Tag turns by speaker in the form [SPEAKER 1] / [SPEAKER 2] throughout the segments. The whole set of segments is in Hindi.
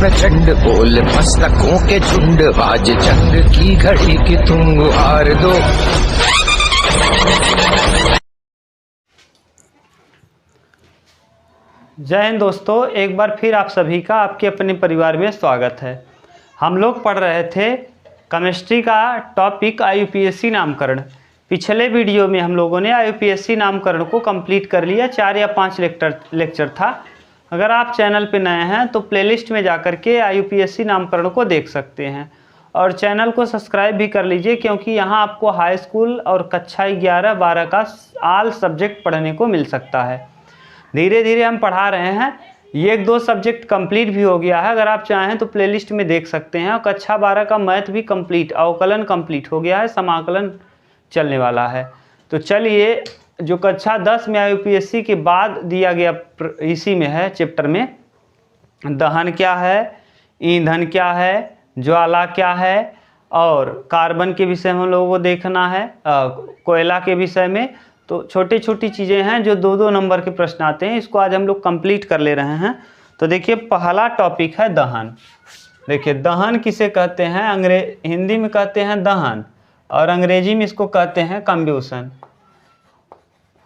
[SPEAKER 1] प्रचंड बोल मस्तकों के झुंड, आज चंद्र की घड़ी की तुम गुहार दो।
[SPEAKER 2] जय हिंद दोस्तों, एक बार फिर आप सभी का आपके अपने परिवार में स्वागत है। हम लोग पढ़ रहे थे केमिस्ट्री का टॉपिक आईयूपीएसी नामकरण। पिछले वीडियो में हम लोगों ने आईयूपीएसी नामकरण को कंप्लीट कर लिया। 4 या 5 लेक्चर था। अगर आप चैनल पे नए हैं तो प्लेलिस्ट में जाकर के आईयूपीएसी नामकरण को देख सकते हैं और चैनल को सब्सक्राइब भी कर लीजिए, क्योंकि यहाँ आपको हाई स्कूल और कक्षा 11-12 का ऑल सब्जेक्ट पढ़ने को मिल सकता है। धीरे धीरे हम पढ़ा रहे हैं। ये 1-2 सब्जेक्ट कंप्लीट भी हो गया है। अगर आप चाहें तो प्लेलिस्ट में देख सकते हैं। और कक्षा 12 का मैथ भी कंप्लीट, अवकलन कंप्लीट हो गया है, समाकलन चलने वाला है। तो चलिए, जो कक्षा 10 में आईयूपीएसी के बाद दिया गया इसी में है, चैप्टर में दहन क्या है, ईंधन क्या है, ज्वाला क्या है और कार्बन के विषय में हम लोगों को देखना है, कोयला के विषय में। तो छोटी छोटी चीज़ें हैं जो 2-2 नंबर के प्रश्न आते हैं। इसको आज हम लोग कंप्लीट कर ले रहे हैं। तो देखिए, पहला टॉपिक है दहन। देखिए, दहन किसे कहते हैं? हिंदी में कहते हैं दहन और अंग्रेजी में इसको कहते हैं कंब्यूशन।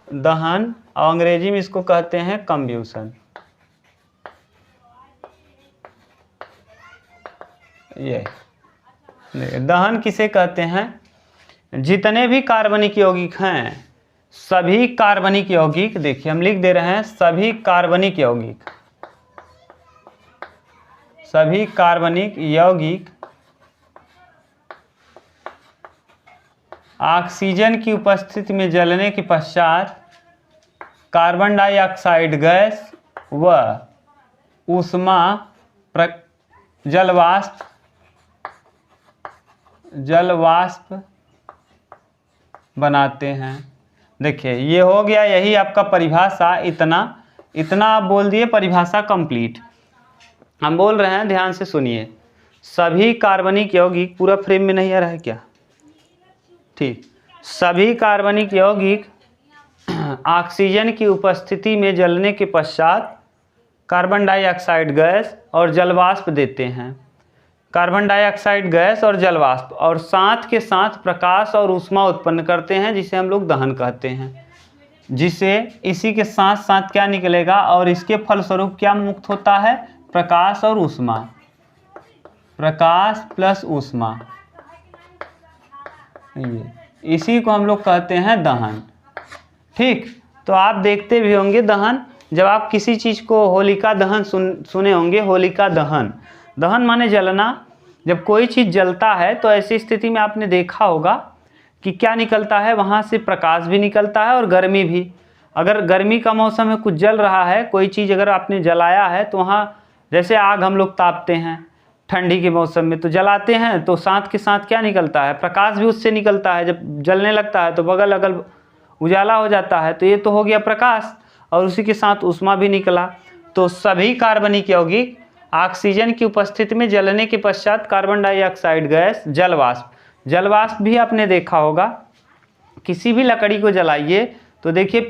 [SPEAKER 2] दहन और अंग्रेजी में इसको कहते हैं कंब्यूशन। ये दहन किसे कहते हैं? जितने भी कार्बनिक यौगिक हैं, सभी कार्बनिक यौगिक, देखिए हम लिख दे रहे हैं सभी कार्बनिक यौगिक, सभी कार्बनिक यौगिक ऑक्सीजन की उपस्थिति में जलने के पश्चात कार्बन डाइऑक्साइड गैस व ऊष्मा जलवाष्प बनाते हैं। देखिए, ये हो गया, यही आपका परिभाषा। इतना आप बोल दिए, परिभाषा कंप्लीट। हम बोल रहे हैं, ध्यान से सुनिए। सभी कार्बनिक यौगिक, पूरा फ्रेम में नहीं आ रहा है क्या? ठीक। सभी कार्बनिक यौगिक ऑक्सीजन की उपस्थिति में जलने के पश्चात कार्बन डाइऑक्साइड गैस और जलवाष्प देते हैं। कार्बन डाइऑक्साइड गैस और जलवाष्प, और साथ के साथ प्रकाश और ऊष्मा उत्पन्न करते हैं, जिसे हम लोग दहन कहते हैं। जिसे इसी के साथ साथ क्या निकलेगा और इसके फलस्वरूप क्या मुक्त होता है? प्रकाश और ऊष्मा, प्रकाश प्लस ऊष्मा। ये इसी को हम लोग कहते हैं दहन। ठीक। तो आप देखते भी होंगे दहन, जब आप किसी चीज़ को होलिका दहन सुने होंगे। होलिका दहन, दहन माने जलना। जब कोई चीज़ जलता है तो ऐसी स्थिति में आपने देखा होगा कि क्या निकलता है? वहाँ से प्रकाश भी निकलता है और गर्मी भी। अगर गर्मी का मौसम में कुछ जल रहा है, कोई चीज़ अगर आपने जलाया है, तो वहाँ जैसे आग हम लोग तापते हैं ठंडी के मौसम में, तो जलाते हैं तो साथ के साथ क्या निकलता है? प्रकाश भी उससे निकलता है। जब जलने लगता है तो बगल अगल उजाला हो जाता है। तो ये तो हो गया प्रकाश, और उसी के साथ ऊष्मा भी निकला। तो सभी कार्बनिक यौगिक ऑक्सीजन की उपस्थिति में जलने के पश्चात कार्बन डाइऑक्साइड गैस, जलवाष्प भी आपने देखा होगा। किसी भी लकड़ी को जलाइए तो देखिए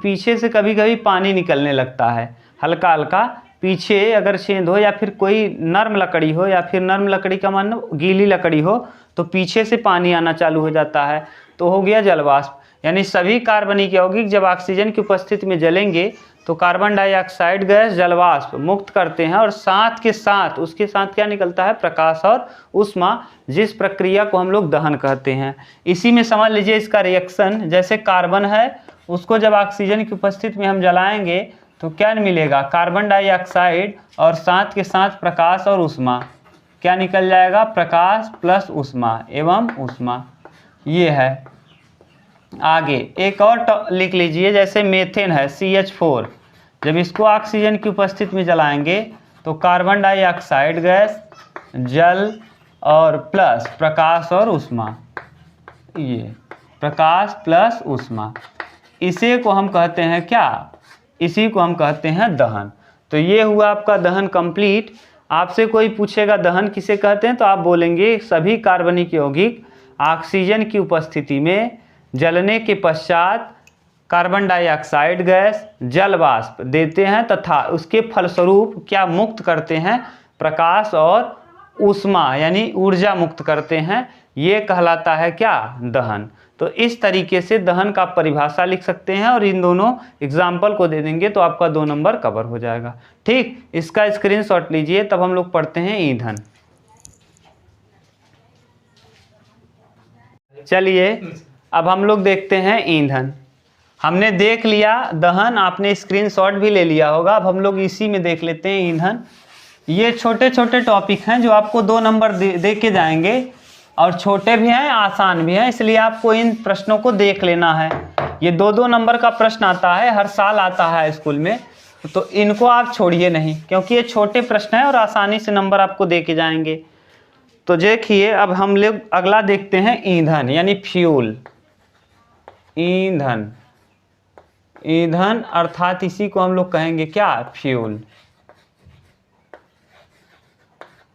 [SPEAKER 2] पीछे से कभी कभी पानी निकलने लगता है, हल्का हल्का पीछे। अगर छेद हो या फिर कोई नर्म लकड़ी हो, या फिर नर्म लकड़ी का मतलब गीली लकड़ी हो, तो पीछे से पानी आना चालू हो जाता है। तो हो गया जलवाष्प। यानी सभी कार्बनिक यौगिक जब ऑक्सीजन की उपस्थिति में जलेंगे तो कार्बन डाइऑक्साइड गैस, जलवाष्प मुक्त करते हैं, और साथ के साथ उसके साथ क्या निकलता है? प्रकाश और ऊष्मा, जिस प्रक्रिया को हम लोग दहन कहते हैं। इसी में समझ लीजिए इसका रिएक्शन। जैसे कार्बन है, उसको जब ऑक्सीजन की उपस्थिति में हम जलाएंगे तो क्या मिलेगा? कार्बन डाइऑक्साइड और साथ के साथ प्रकाश और ऊष्मा। क्या निकल जाएगा? प्रकाश प्लस ऊष्मा एवं ऊष्मा। ये है। आगे एक और लिख लीजिए, जैसे मेथेन है, CH4। जब इसको ऑक्सीजन की उपस्थिति में जलाएंगे तो कार्बन डाइऑक्साइड गैस, जल और प्लस प्रकाश और ऊष्मा। ये प्रकाश प्लस ऊष्मा, इसे को हम कहते हैं क्या? इसी को हम कहते हैं दहन। तो ये हुआ आपका दहन कंप्लीट। आपसे कोई पूछेगा दहन किसे कहते हैं, तो आप बोलेंगे सभी कार्बनिक यौगिक ऑक्सीजन की उपस्थिति में जलने के पश्चात कार्बन डाइऑक्साइड गैस, जल वाष्प देते हैं तथा उसके फलस्वरूप क्या मुक्त करते हैं? प्रकाश और ऊष्मा यानी ऊर्जा मुक्त करते हैं, ये कहलाता है क्या? दहन। तो इस तरीके से दहन का परिभाषा लिख सकते हैं और इन दोनों एग्जाम्पल को दे देंगे तो आपका 2 नंबर कवर हो जाएगा। ठीक, इसका स्क्रीनशॉट लीजिए। तब हम लोग पढ़ते हैं ईंधन। चलिए अब हम लोग देखते हैं ईंधन। हमने देख लिया दहन, आपने स्क्रीनशॉट भी ले लिया होगा। अब हम लोग इसी में देख लेते हैं ईंधन। ये छोटे छोटे टॉपिक हैं जो आपको 2 नंबर दे के जाएंगे, और छोटे भी हैं आसान भी हैं, इसलिए आपको इन प्रश्नों को देख लेना है। ये 2-2 नंबर का प्रश्न आता है, हर साल आता है स्कूल में, तो इनको आप छोड़िए नहीं, क्योंकि ये छोटे प्रश्न हैं और आसानी से नंबर आपको दे के जाएंगे। तो देखिए अब हम लोग अगला देखते हैं ईंधन यानी फ्यूल। ईंधन, ईंधन अर्थात इसी को हम लोग कहेंगे क्या? फ्यूल।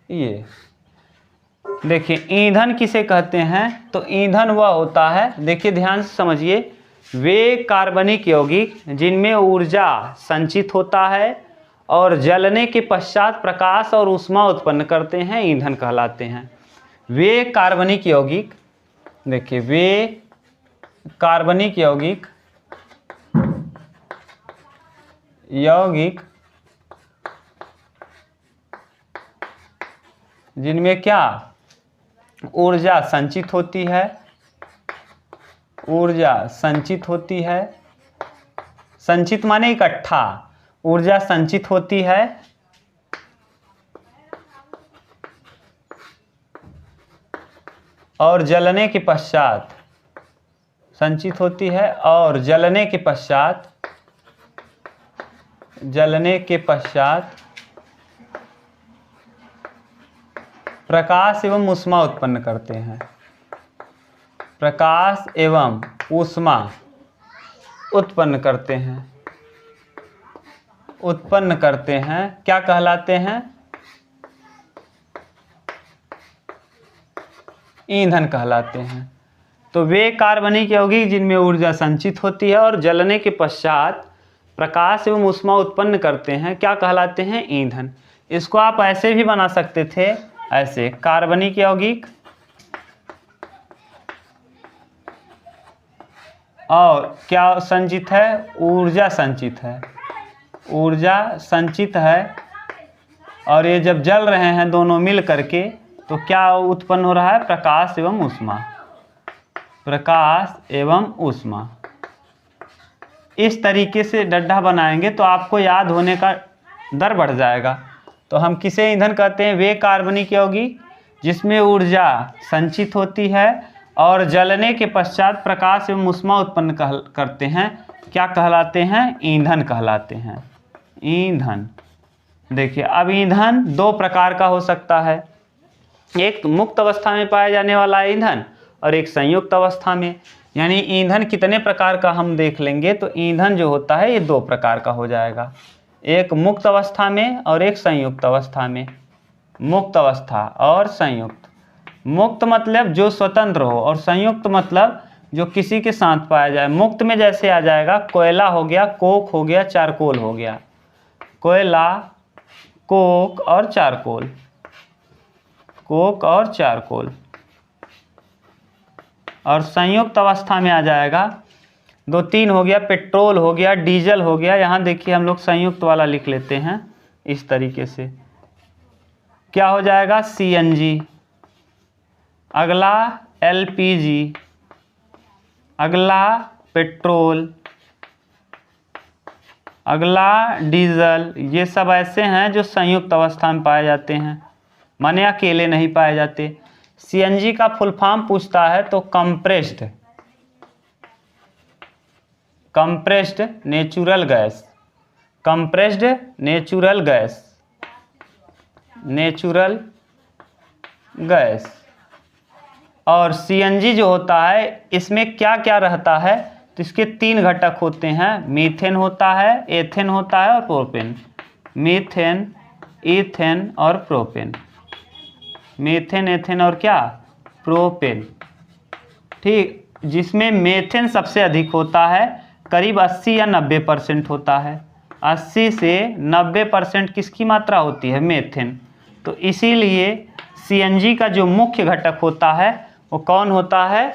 [SPEAKER 2] ये देखिए ईंधन किसे कहते हैं? तो ईंधन वह होता है, देखिए ध्यान से समझिए, वे कार्बनिक यौगिक जिनमें ऊर्जा संचित होता है और जलने के पश्चात प्रकाश और ऊष्मा उत्पन्न करते हैं, ईंधन कहलाते हैं। वे कार्बनिक यौगिक, देखिए वे कार्बनिक यौगिक जिनमें क्या? ऊर्जा संचित होती है, ऊर्जा संचित होती है, संचित माने इकट्ठा, ऊर्जा संचित होती है और जलने के पश्चात, संचित होती है और जलने के पश्चात प्रकाश एवं ऊष्मा उत्पन्न करते हैं। प्रकाश एवं ऊष्मा उत्पन्न करते हैं, उत्पन्न करते हैं, क्या कहलाते हैं? ईंधन कहलाते हैं। तो वे कार्बनिक यौगिक जिनमें ऊर्जा संचित होती है और जलने के पश्चात प्रकाश एवं ऊष्मा उत्पन्न करते हैं, क्या कहलाते हैं? ईंधन। इसको आप ऐसे भी बना सकते थे, ऐसे कार्बनिक यौगिक और क्या संचित है? ऊर्जा संचित है, ऊर्जा संचित है, और ये जब जल रहे हैं दोनों मिल करके तो क्या उत्पन्न हो रहा है? प्रकाश एवं ऊष्मा, प्रकाश एवं ऊष्मा। इस तरीके से डड्डा बनाएंगे तो आपको याद होने का दर बढ़ जाएगा। तो हम किसे ईंधन कहते हैं? वे कार्बनिक यौगिक जिसमें ऊर्जा संचित होती है और जलने के पश्चात प्रकाश एवं ऊष्मा उत्पन्न करते हैं, क्या कहलाते हैं? ईंधन कहलाते हैं। ईंधन। देखिए अब ईंधन 2 प्रकार का हो सकता है, एक मुक्त अवस्था में पाया जाने वाला ईंधन और एक संयुक्त अवस्था में। यानी ईंधन कितने प्रकार का हम देख लेंगे, तो ईंधन जो होता है ये 2 प्रकार का हो जाएगा, एक मुक्त अवस्था में और एक संयुक्त अवस्था में। मुक्त अवस्था और संयुक्त। मुक्त मतलब जो स्वतंत्र हो और संयुक्त मतलब जो किसी के साथ पाया जाए। मुक्त में जैसे आ जाएगा कोयला हो गया, कोक हो गया, चारकोल हो गया, कोयला, कोक और चारकोल, कोक और चारकोल। और संयुक्त अवस्था में आ जाएगा 2-3 हो गया, पेट्रोल हो गया, डीजल हो गया। यहाँ देखिए हम लोग संयुक्त वाला लिख लेते हैं इस तरीके से, क्या हो जाएगा? CNG, अगला LPG, अगला पेट्रोल, अगला डीजल। ये सब ऐसे हैं जो संयुक्त अवस्था में पाए जाते हैं, माने अकेले नहीं पाए जाते। CNG का फुल फॉर्म पूछता है तो compressed, compressed natural gas, compressed natural gas, natural gas. और CNG जो होता है इसमें क्या क्या रहता है, तो इसके 3 घटक होते हैं, मीथेन होता है, एथेन होता है और प्रोपेन। मीथेन, ईथेन और प्रोपेन, मीथेन, एथेन और क्या? प्रोपेन। ठीक, जिसमें मीथेन सबसे अधिक होता है, करीब 80 या 90% होता है। 80 से 90% किसकी मात्रा होती है? मीथेन। तो इसीलिए CNG का जो मुख्य घटक होता है वो कौन होता है?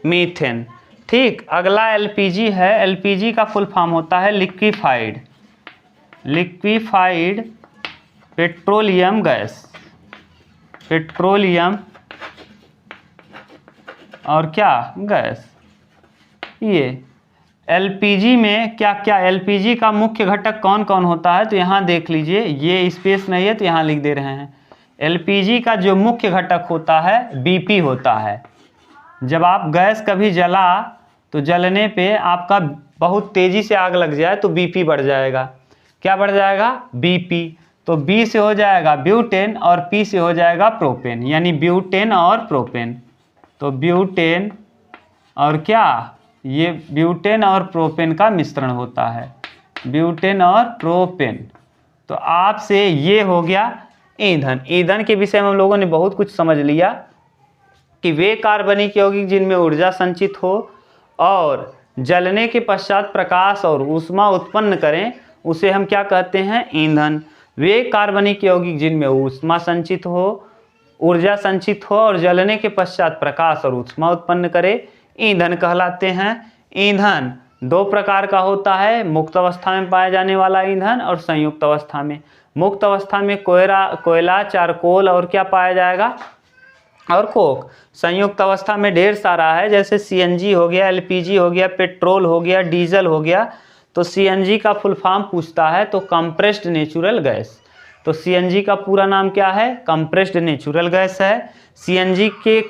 [SPEAKER 2] मीथेन। ठीक, अगला LPG है। LPG का फुल फॉर्म होता है लिक्विफाइड पेट्रोलियम गैस। पेट्रोलियम और क्या? गैस। ये LPG में क्या क्या, LPG का मुख्य घटक कौन कौन होता है? तो यहाँ देख लीजिए, ये स्पेस नहीं है तो यहाँ लिख दे रहे हैं। LPG का जो मुख्य घटक होता है BP होता है। जब आप गैस कभी जला तो जलने पे आपका बहुत तेज़ी से आग लग जाए तो BP बढ़ जाएगा। क्या बढ़ जाएगा? BP। तो B से हो जाएगा ब्यूटेन और P से हो जाएगा प्रोपेन, यानी ब्यूटेन और प्रोपेन। तो ब्यूटेन और क्या? ये ब्यूटेन और प्रोपेन का मिश्रण होता है, ब्यूटेन और प्रोपेन। तो आपसे ये हो गया ईंधन। ईंधन के विषय में हम लोगों ने बहुत कुछ समझ लिया कि वे कार्बनिक यौगिक जिनमें ऊर्जा संचित हो और जलने के पश्चात प्रकाश और ऊष्मा उत्पन्न करें, उसे हम क्या कहते हैं? ईंधन। वे कार्बनिक यौगिक जिनमें ऊष्मा संचित हो, ऊर्जा संचित हो और जलने के पश्चात प्रकाश और ऊष्मा उत्पन्न करे, ईंधन कहलाते हैं। ईंधन दो प्रकार का होता है, मुक्त अवस्था में पाया जाने वाला ईंधन और संयुक्त अवस्था में। मुक्त अवस्था में कोयला, चारकोल और क्या पाया जाएगा? और कोक। संयुक्त अवस्था में ढेर सारा है, जैसे CNG हो गया, LPG हो गया, पेट्रोल हो गया, डीजल हो गया। तो CNG का फुल फॉर्म पूछता है तो कंप्रेस्ड नेचुरल गैस। तो CNG का पूरा नाम क्या है? कंप्रेस्ड नेचुरल गैस है। CNG के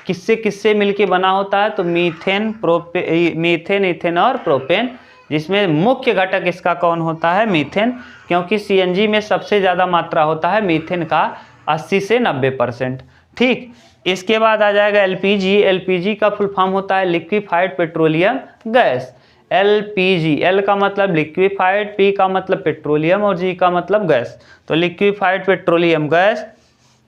[SPEAKER 2] किससे किससे मिलके बना होता है? तो मीथेन, इथेन और प्रोपेन, जिसमें मुख्य घटक इसका कौन होता है? मीथेन, क्योंकि CNG में सबसे ज़्यादा मात्रा होता है मीथेन का, 80 से 90%। ठीक, इसके बाद आ जाएगा LPG। LPG का फुल फॉर्म होता है liquefied petroleum gas. LPG, L का मतलब लिक्विफाइड, P का मतलब पेट्रोलियम और G का मतलब गैस। तो लिक्विफाइड पेट्रोलियम गैस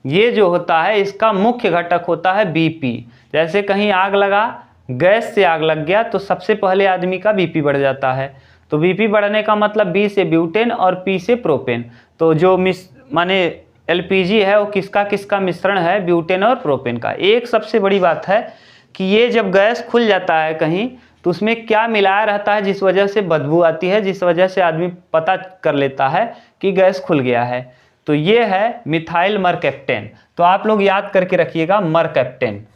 [SPEAKER 2] ये जो होता है इसका मुख्य घटक होता है BP। जैसे कहीं आग लगा, गैस से आग लग गया तो सबसे पहले आदमी का BP बढ़ जाता है। तो BP बढ़ने का मतलब B से ब्यूटेन और P से प्रोपेन। तो जो माने LPG है वो किसका किसका मिश्रण है? ब्यूटेन और प्रोपेन का। एक सबसे बड़ी बात है कि ये जब गैस खुल जाता है कहीं तो उसमें क्या मिलाया रहता है जिस वजह से बदबू आती है, जिस वजह से आदमी पता कर लेता है कि गैस खुल गया है। तो ये है मिथाइल मरकैप्टेन। तो आप लोग याद करके रखिएगा, मरकैप्टेन।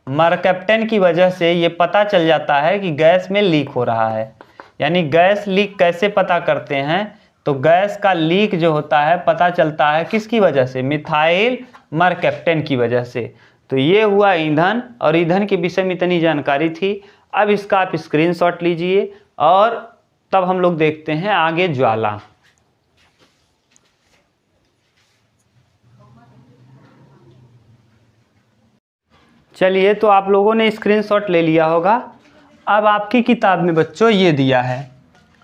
[SPEAKER 2] मरकैप्टेन की वजह से ये पता चल जाता है कि गैस में लीक हो रहा है। यानी गैस लीक कैसे पता करते हैं? तो गैस का लीक जो होता है पता चलता है किसकी वजह से? मिथाइल मरकैप्टेन की वजह से। तो ये हुआ ईंधन, और ईंधन के विषय में इतनी जानकारी थी। अब इसका आप स्क्रीनशॉट लीजिए और तब हम लोग देखते हैं आगे ज्वाला। चलिए, तो आप लोगों ने स्क्रीनशॉट ले लिया होगा। अब आपकी किताब में बच्चों ये दिया है,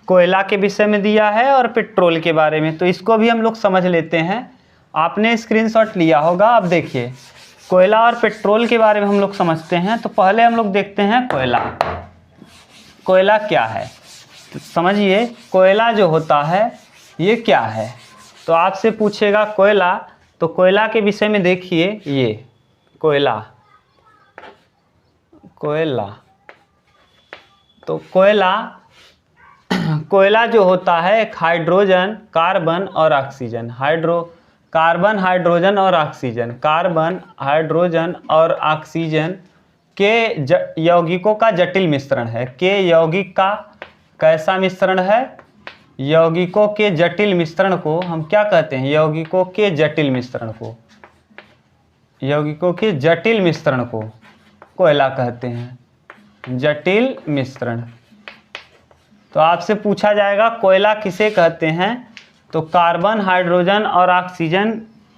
[SPEAKER 2] कोयला के विषय में दिया है और पेट्रोल के बारे में, तो इसको भी हम लोग समझ लेते हैं। आपने स्क्रीनशॉट लिया होगा। अब देखिए, कोयला और पेट्रोल के बारे में हम लोग समझते हैं। तो पहले हम लोग देखते हैं कोयला। कोयला क्या है? तो समझिए, कोयला जो होता है ये क्या है? तो आपसे पूछेगा कोयला, तो कोयला के विषय में देखिए, ये कोयला तो कोयला जो होता है एक हाइड्रोजन, कार्बन और ऑक्सीजन, कार्बन, हाइड्रोजन और ऑक्सीजन के यौगिकों का जटिल मिश्रण है। के यौगिक का कैसा मिश्रण है? यौगिकों के जटिल मिश्रण को हम क्या कहते हैं? यौगिकों के जटिल मिश्रण को कोयला कहते हैं, जटिल मिश्रण। तो आपसे पूछा जाएगा कोयला किसे कहते हैं? तो कार्बन, हाइड्रोजन और ऑक्सीजन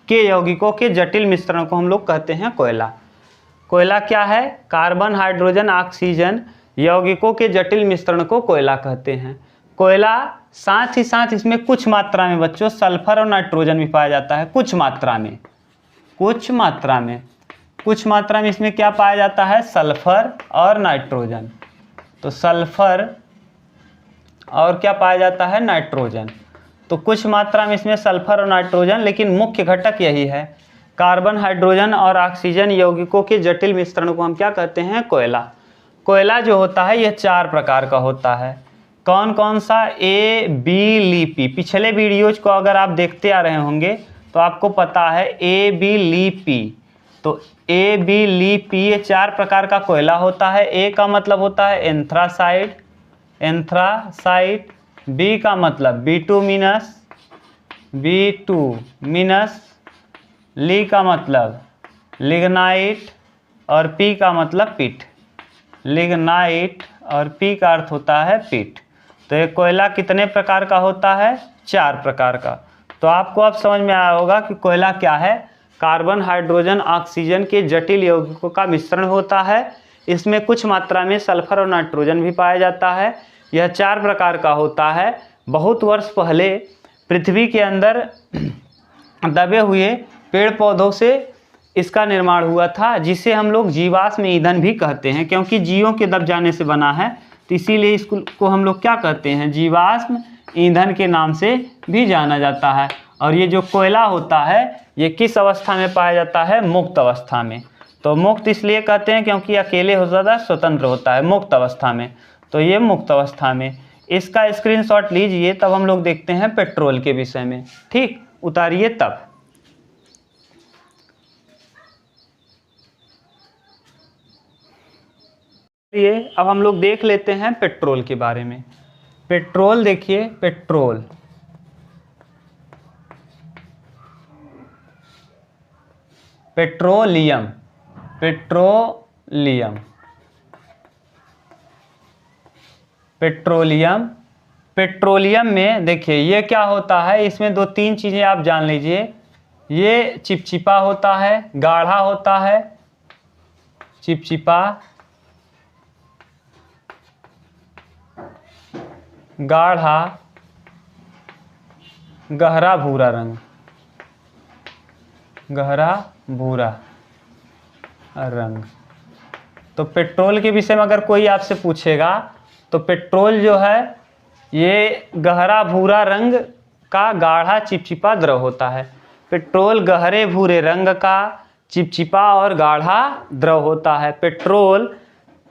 [SPEAKER 2] के यौगिकों के जटिल मिश्रण को हम लोग कहते हैं कोयला। कोयला क्या है? कार्बन, हाइड्रोजन, ऑक्सीजन यौगिकों के जटिल मिश्रण को कोयला कहते हैं। कोयला साथ ही साथ इसमें कुछ मात्रा में बच्चों सल्फर और नाइट्रोजन भी पाया जाता है। कुछ मात्रा में इसमें क्या पाया जाता है? सल्फर और नाइट्रोजन। तो सल्फर और क्या पाया जाता है? नाइट्रोजन। तो कुछ मात्रा में इसमें सल्फर और नाइट्रोजन, लेकिन मुख्य घटक यही है। कार्बन, हाइड्रोजन और ऑक्सीजन यौगिकों के जटिल मिश्रण को हम क्या कहते हैं? कोयला। कोयला जो होता है यह 4 प्रकार का होता है। कौन कौन सा? ए, बी, लीपी। पिछले वीडियोज को अगर आप देखते आ रहे होंगे तो आपको पता है ए, बी, लीपी। तो ए, बी, लीपी ये 4 प्रकार का कोयला होता है। ए का मतलब होता है एंथ्रासाइट, बी का मतलब बिटुमिनस, ली का मतलब लिग्नाइट और पी का मतलब पिट। लिग्नाइट और पी का अर्थ होता है पिट। तो ये कोयला कितने प्रकार का होता है? 4 प्रकार का। तो आपको अब समझ में आया होगा कि कोयला क्या है। कार्बन, हाइड्रोजन, ऑक्सीजन के जटिल यौगिकों का मिश्रण होता है। इसमें कुछ मात्रा में सल्फर और नाइट्रोजन भी पाया जाता है। यह 4 प्रकार का होता है। बहुत वर्ष पहले पृथ्वी के अंदर दबे हुए पेड़ पौधों से इसका निर्माण हुआ था, जिसे हम लोग जीवाश्म ईंधन भी कहते हैं, क्योंकि जीवों के दब जाने से बना है, तो इसीलिए इसको हम लोग क्या कहते हैं? जीवाश्म ईंधन के नाम से भी जाना जाता है। और ये जो कोयला होता है ये किस अवस्था में पाया जाता है? मुक्त अवस्था में। तो मुक्त इसलिए कहते हैं क्योंकि अकेले हो जाता है, स्वतंत्र होता है मुक्त अवस्था में। तो ये मुक्त अवस्था में। इसका स्क्रीनशॉट लीजिए, तब हम लोग देखते हैं पेट्रोल के विषय में। ठीक, उतारिए तब। ये अब हम लोग देख लेते हैं पेट्रोल के बारे में। पेट्रोल देखिए, पेट्रोल पेट्रोलियम, पेट्रोलियम में देखिए ये क्या होता है। इसमें 2-3 चीज़ें आप जान लीजिए। ये चिपचिपा होता है, गाढ़ा होता है, चिपचिपा, गाढ़ा, गहरा भूरा रंग, गहरा भूरा रंग। तो पेट्रोल के विषय में अगर कोई आपसे पूछेगा तो पेट्रोल जो है ये गहरा भूरा रंग का गाढ़ा चिपचिपा द्रव होता है। पेट्रोल गहरे भूरे रंग का चिपचिपा और गाढ़ा द्रव होता है।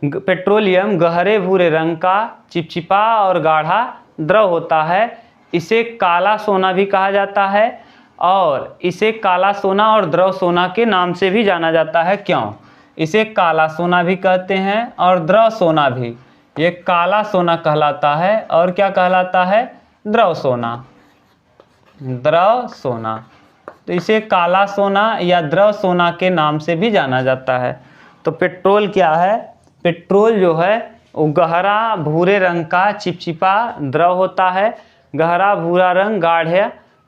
[SPEAKER 2] पेट्रोलियम गहरे भूरे रंग का चिपचिपा और गाढ़ा द्रव होता है। इसे काला सोना भी कहा जाता है और इसे काला सोना और द्रव सोना के नाम से भी जाना जाता है। क्यों? इसे काला सोना भी कहते हैं और द्रव सोना भी। ये काला सोना कहलाता है और क्या कहलाता है? द्रव सोना, द्रव सोना। तो इसे काला सोना या द्रव सोना के नाम से भी जाना जाता है। तो पेट्रोल क्या है? पेट्रोल जो है वो गहरा भूरे रंग का चिपचिपा द्रव होता है। गहरा भूरा रंग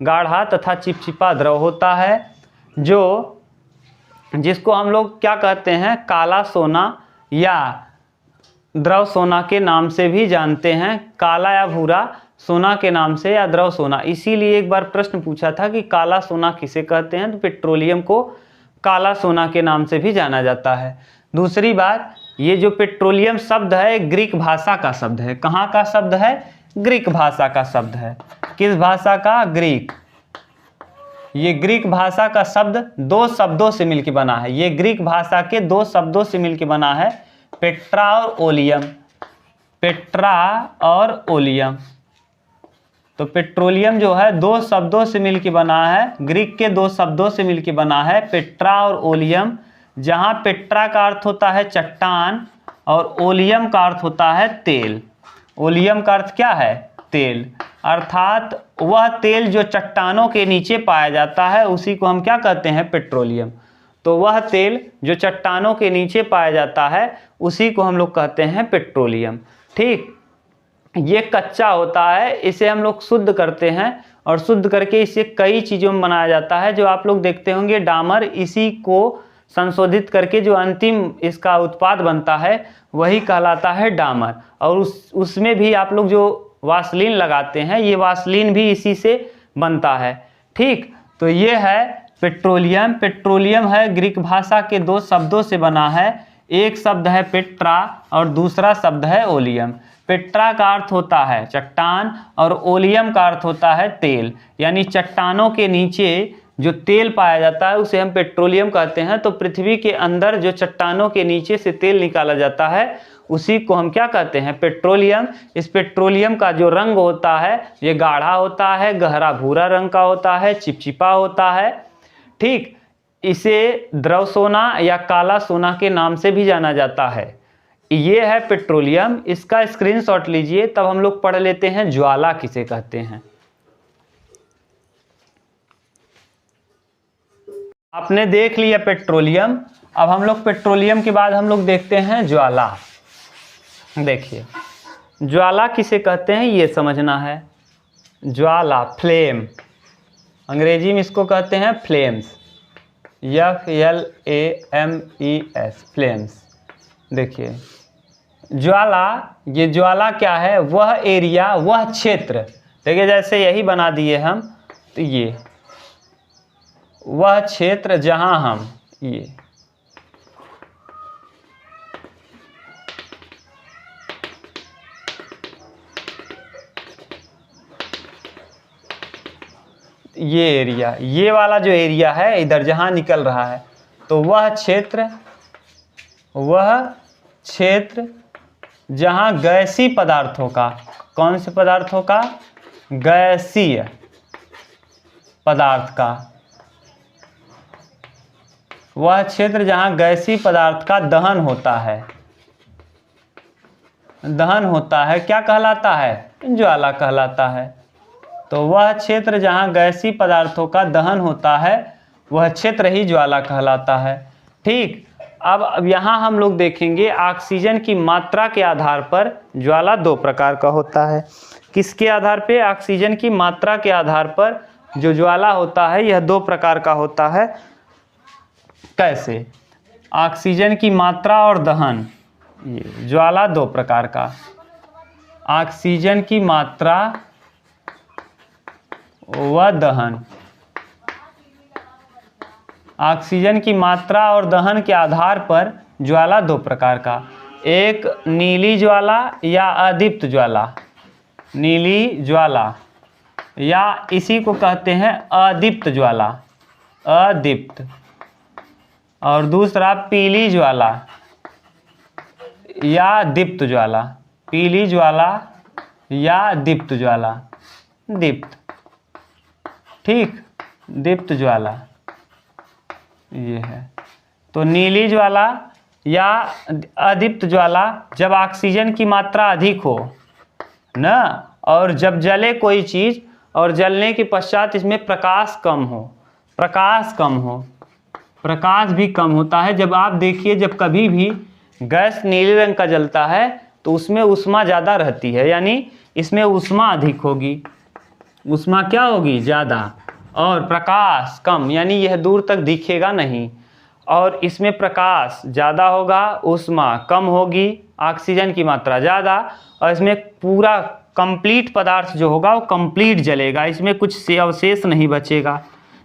[SPEAKER 2] गाढ़ा तथा चिपचिपा द्रव होता है, जिसको हम लोग क्या कहते हैं? काला सोना या द्रव सोना के नाम से भी जानते हैं। काला या भूरा सोना के नाम से या द्रव सोना। इसीलिए एक बार प्रश्न पूछा था कि काला सोना किसे कहते हैं, तो पेट्रोलियम को काला सोना के नाम से भी जाना जाता है। दूसरी बात, ये जो पेट्रोलियम शब्द है ग्रीक भाषा का शब्द है। कहाँ का शब्द है? ग्रीक भाषा का शब्द है। किस भाषा का? ग्रीक। ये ग्रीक भाषा का शब्द 2 शब्दों से मिलकर बना है। ये ग्रीक भाषा के 2 शब्दों से मिलकर बना है, पेट्रा और ओलियम। पेट्रा और ओलियम। तो पेट्रोलियम जो है 2 शब्दों से मिलकर बना है, ग्रीक के 2 शब्दों से मिलकर बना है, पेट्रा और ओलियम। जहाँ पेट्रा का अर्थ होता है चट्टान और ओलियम का अर्थ होता है तेल। ओलियम का अर्थ क्या है? तेल। अर्थात वह तेल जो चट्टानों के नीचे पाया जाता है उसी को हम क्या कहते हैं? पेट्रोलियम। तो वह तेल जो चट्टानों के नीचे पाया जाता है उसी को हम लोग कहते हैं पेट्रोलियम। ठीक, ये कच्चा होता है, इसे हम लोग शुद्ध करते हैं और शुद्ध करके इसे कई चीज़ों में बनाया जाता है। जो आप लोग देखते होंगे डामर, इसी को संशोधित करके जो अंतिम इसका उत्पाद बनता है वही कहलाता है डामर। और उसमें भी आप लोग जो वासलीन लगाते हैं, ये वासलीन भी इसी से बनता है। ठीक, तो ये है पेट्रोलियम। पेट्रोलियम है ग्रीक भाषा के 2 शब्दों से बना है, एक शब्द है पेट्रा और दूसरा शब्द है ओलियम। पेट्रा का अर्थ होता है चट्टान और ओलियम का अर्थ होता है तेल, यानी चट्टानों के नीचे जो तेल पाया जाता है उसे हम पेट्रोलियम कहते हैं। तो पृथ्वी के अंदर जो चट्टानों के नीचे से तेल निकाला जाता है उसी को हम क्या कहते हैं, पेट्रोलियम। इस पेट्रोलियम का जो रंग होता है ये गाढ़ा होता है, गहरा भूरा रंग का होता है, चिपचिपा होता है। ठीक, इसे द्रव सोना या काला सोना के नाम से भी जाना जाता है। ये है पेट्रोलियम, इसका स्क्रीनशॉट लीजिए, तब हम लोग पढ़ लेते हैं ज्वाला किसे कहते हैं। आपने देख लिया पेट्रोलियम, अब हम लोग पेट्रोलियम के बाद हम लोग देखते हैं ज्वाला। देखिए ज्वाला किसे कहते हैं ये समझना है। ज्वाला, फ्लेम, अंग्रेजी में इसको कहते हैं फ्लेम्स, FLAMES, फ्लेम्स। देखिए ज्वाला, ये ज्वाला क्या है, वह एरिया, वह क्षेत्र। देखिए जैसे यही बना दिए हम, तो ये वह क्षेत्र जहां हम ये एरिया, ये वाला जो एरिया है इधर जहां निकल रहा है, तो वह क्षेत्र जहां गैसीय पदार्थों का, कौन से पदार्थों का, गैसीय पदार्थ का, वह क्षेत्र जहां गैसीय पदार्थ का दहन होता है, क्या कहलाता है, ज्वाला कहलाता है। तो वह क्षेत्र जहां गैसीय पदार्थों का दहन होता है वह क्षेत्र ही ज्वाला कहलाता है। ठीक, अब यहाँ हम लोग देखेंगे ऑक्सीजन की मात्रा के आधार पर ज्वाला दो प्रकार का होता है। किसके आधार पे, ऑक्सीजन की मात्रा के आधार पर जो ज्वाला होता है यह दो प्रकार का होता है। कैसे, ऑक्सीजन की मात्रा और दहन, ये ज्वाला दो प्रकार का, ऑक्सीजन की मात्रा व दहन। ऑक्सीजन की मात्रा और दहन के आधार पर ज्वाला दो प्रकार का, एक नीली ज्वाला या अदीप्त ज्वाला, नीली ज्वाला या इसी को कहते हैं अदीप्त ज्वाला, अदीप्त, और दूसरा पीली ज्वाला या दीप्त ज्वाला, पीली ज्वाला या दीप्त ज्वाला, दीप्त। ठीक, दीप्त ज्वाला ये है। तो नीली ज्वाला या अदीप्त ज्वाला जब ऑक्सीजन की मात्रा अधिक हो ना, और जब जले कोई चीज़ और जलने के पश्चात इसमें प्रकाश कम हो, प्रकाश भी कम होता है। जब आप देखिए, जब कभी भी गैस नीले रंग का जलता है तो उसमें ऊष्मा ज़्यादा रहती है, यानी इसमें ऊष्मा अधिक होगी, ऊष्मा क्या होगी, ज़्यादा, और प्रकाश कम, यानी यह दूर तक दिखेगा नहीं। और इसमें प्रकाश ज़्यादा होगा, ऊष्मा कम होगी, ऑक्सीजन की मात्रा ज़्यादा, और इसमें पूरा कंप्लीट पदार्थ जो होगा वो कंप्लीट जलेगा, इसमें कुछ से अवशेष नहीं बचेगा।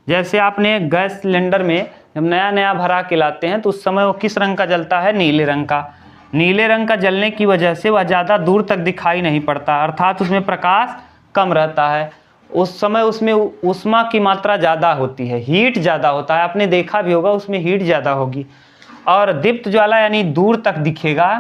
[SPEAKER 2] जैसे आपने गैस सिलेंडर में जब नया नया भरा के लाते हैं तो उस समय वो किस रंग का जलता है, नीले रंग का। नीले रंग का जलने की वजह से वह ज़्यादा दूर तक दिखाई नहीं पड़ता, अर्थात उसमें प्रकाश कम रहता है। उस समय उसमें ऊष्मा की मात्रा ज़्यादा होती है, हीट ज़्यादा होता है, आपने देखा भी होगा उसमें हीट ज़्यादा होगी। और दीप्त ज्वाला यानी दूर तक दिखेगा,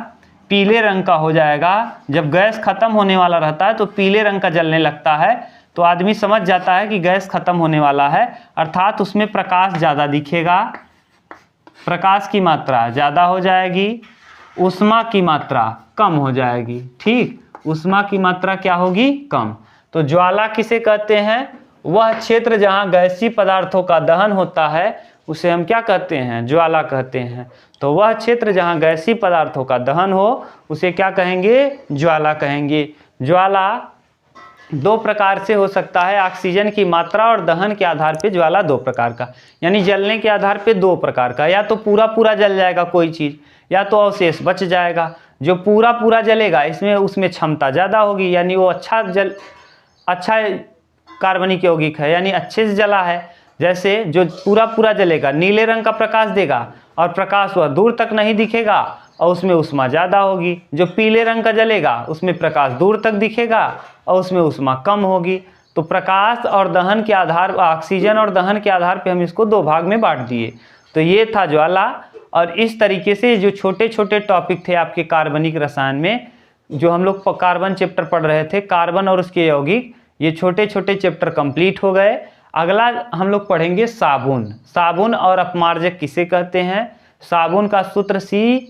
[SPEAKER 2] पीले रंग का हो जाएगा। जब गैस ख़त्म होने वाला रहता है तो पीले रंग का जलने लगता है, तो आदमी समझ जाता है कि गैस ख़त्म होने वाला है, अर्थात उसमें प्रकाश ज़्यादा दिखेगा, प्रकाश की मात्रा ज़्यादा हो जाएगी, ऊष्मा की मात्रा कम हो जाएगी। ठीक, ऊष्मा की मात्रा क्या होगी, कम। तो ज्वाला किसे कहते हैं, वह क्षेत्र जहाँ गैसीय पदार्थों का दहन होता है उसे हम क्या कहते हैं, ज्वाला कहते हैं। तो वह क्षेत्र जहाँ गैसीय पदार्थों का दहन हो उसे क्या कहेंगे, ज्वाला कहेंगे। ज्वाला दो प्रकार से हो सकता है, ऑक्सीजन की मात्रा और दहन के आधार पे ज्वाला दो प्रकार का, यानी जलने के आधार पे दो प्रकार का, या तो पूरा पूरा जल जाएगा कोई चीज़, या तो अवशेष बच जाएगा। जो पूरा पूरा जलेगा इसमें उसमें क्षमता ज़्यादा होगी, यानी वो अच्छा कार्बनिक यौगिक है, यानी अच्छे से जला है। जैसे जो पूरा पूरा जलेगा नीले रंग का प्रकाश देगा और प्रकाश वह दूर तक नहीं दिखेगा और उसमें ऊष्मा ज़्यादा होगी। जो पीले रंग का जलेगा उसमें प्रकाश दूर तक दिखेगा और उसमें ऊष्मा कम होगी। तो प्रकाश और दहन के आधार, ऑक्सीजन और दहन के आधार पे हम इसको दो भाग में बांट दिए। तो ये था ज्वाला। और इस तरीके से जो छोटे छोटे टॉपिक थे आपके कार्बनिक रसायन में, जो हम लोग कार्बन चैप्टर पढ़ रहे थे, कार्बन और उसके यौगिक, ये छोटे छोटे चैप्टर कंप्लीट हो गए। अगला हम लोग पढ़ेंगे साबुन। साबुन और अपमार्जक किसे कहते हैं। साबुन का सूत्र C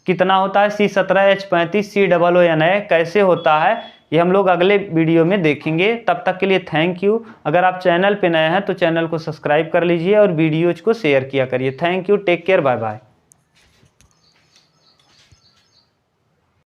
[SPEAKER 2] कितना होता है, C17H35 COONA कैसे होता है, ये हम लोग अगले वीडियो में देखेंगे। तब तक के लिए थैंक यू। अगर आप चैनल पे नए हैं तो चैनल को सब्सक्राइब कर लीजिए और वीडियोज को शेयर किया करिए। Thank you, take care, bye bye.